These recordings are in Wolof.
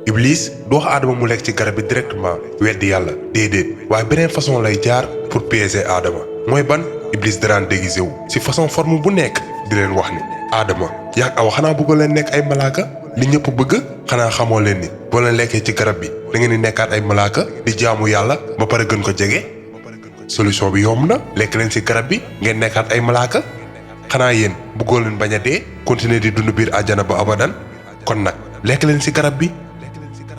Iblis du wax Adama mu lekk ci garab bi directement weddi yàlla déedéet waaye beneen façon lay jaar pour piéger Adama mooy ban Iblis daraan déguisé wu ci façon forme bu nekk di leen wax ni Adama yaag Awa xanaa bëggoo leen nekk ay malaaka li ñëpp bëgg xanaa xamoo leen ni boo leen lekkee ci garab bi da ngeen di nekkaat ay malaaka di jaamu yàlla ba pare gën ko jege solution bi yomb na lekk leen ci garab bi ngeen nekkaat ay malaaka xanaa yéen bëggoo leen bañ a dee continuer di dund biir àjjana ba abadan kon nag lekk leen ci garab bi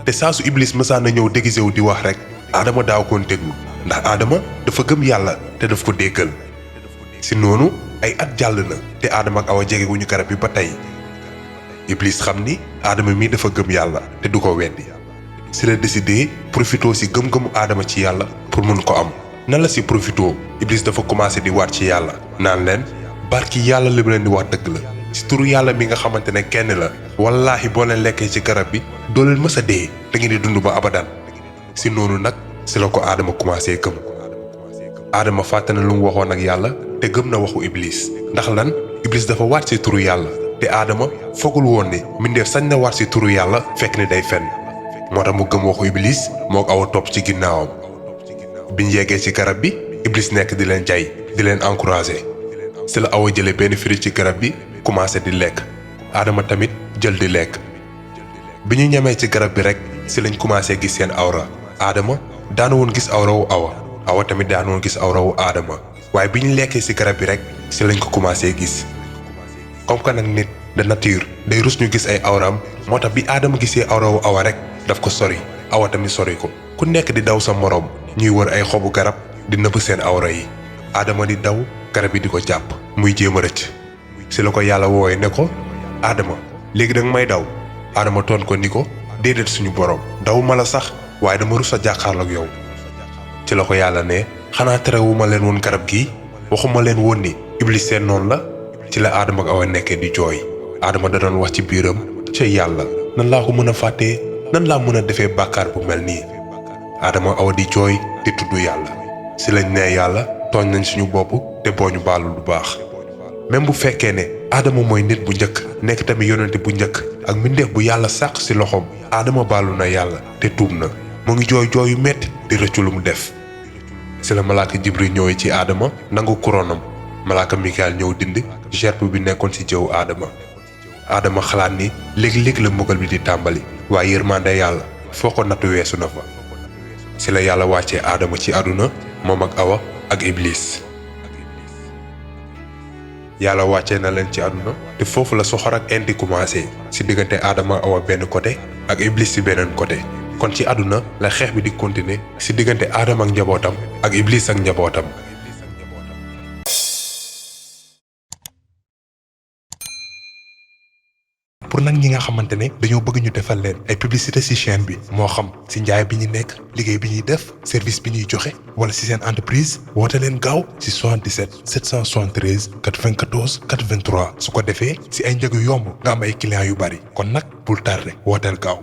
te saa su Iblis mësaan na ñëw déguisé wu di wax rek Adama daaw koon déglu ndax Adama dafa gëm yàlla te daf ko déggal si noonu ay at jàll na te Adama ak Awa jege wu ñu garab bi ba tey Iblis xam ni Adama mii dafa gëm yàlla te du ko weddi si la décidé profitoo si gëm-gëmu Adama ci yàlla pour mun ko am nan la si profitoo Iblis dafa commencé di waat ci yàlla naan leen barki yàlla li mu leen di wax dëgg la si turu yàlla mi nga xamante ne kenn la wallaahi boo leen lekkee ci garab bi doo leen mës a dee da ngeen di dund ba abadan si noonu nag si la ko Adama commencé gëm Adama fàtte na lu mu waxoon ak yàlla te gëm na waxu Iblis ndax lan Iblis dafa waat si turu yàlla te Adama foogul woon ni mbindeef sañ na waat si turu yàlla fekk ni day fenn moo tax mu gëm waxu Iblis moo ko Awa topp ci ginnaawam biñ yeggee ci garab bi Iblis nekk di leen jay di leen encouragé si la Awa jëlee benn fruit ci garab bi commencé di lekk Adama tamit jël di lekk bi ñu ñamee ci garab bi rek si lañ commencé gis seen awra Adama daana woon gis awra wu Awa Awa tamit daana woon gis awra wu Adama waaye bi ñu lekkee ci garab bi rek si lañ ko commencé gis comme que nag nit de nature day rus ñu gis ay awraam moo tax bi Adama gisee awra wu Awa rek daf ko sori Awa tamit sori ko ku nekk di daw sa moroom ñuy wër ay xobu garab di nëbb seen awra yi Adama di daw garab yi di ko jàpp muy jéem a rëcc si la ko yàlla wooye ne ko Adama léegi danga may daw Adama toon ko ni ko déedéet suñu borom daw ma la sax waaye dama rus a jàkkaarloog yow ci la ko yàlla ne xanaa terewuma leen woon garab gi waxuma leen woon ni Iblis seen noonu la ci la Adama ak Awa nekkee di jooy Adama da doon wax ci biiram ca yàlla nan laa ko mën a fàttee nan laa mën a defee bàkkaar bu mel nii Adama ak Awa di jooy di tudd yàlla si lañ ne yàlla tooñ nañ suñu bopp te boo ñu baalu lu baax même bu fekkee ne Adama mooy nit bu njëkk nekk tamit yonente bu njëkk ak mbindeef bu yàlla sàq si loxoom Adama baalu na yàlla te tuub na mu ngi jooy jooy yu metti di rëccu lu mu def si la malaaka Jibril ñëwee ci Adama nangu couronam malaaka Mikael ñëw dindi gerbe bi nekkoon ci jëwu Adama xalaat ni léegi-léegi la mbugal bi di tàmbali waaye yërmande yàlla foo ko nattu weesu na fa si la yàlla wàccee Adama ci àdduna moom ak Awa ak Iblis yàlla wàccee na leen ci àdduna te foofu la soxor ak indi commencé si diggante Adama ak Awa benn côté ak Iblis si beneen côté kon ci àdduna la xeex bi di continuer si diggante Adama ak njabootam ak Iblis ak njabootam. pour nag ñi nga xamante ne dañoo bëgg ñu defal leen ay publicité ci chaîne bi moo xam ci njaay bi ñu nekk liggéey bi ñuy def service bi ñuy joxe wala ci seen entreprise woote leen gaaw ci 77 773 94 83 su ko defee ci ay njëg yu yomb nga am ay clients yu bari kon nag bul tardé wooteel gaaw.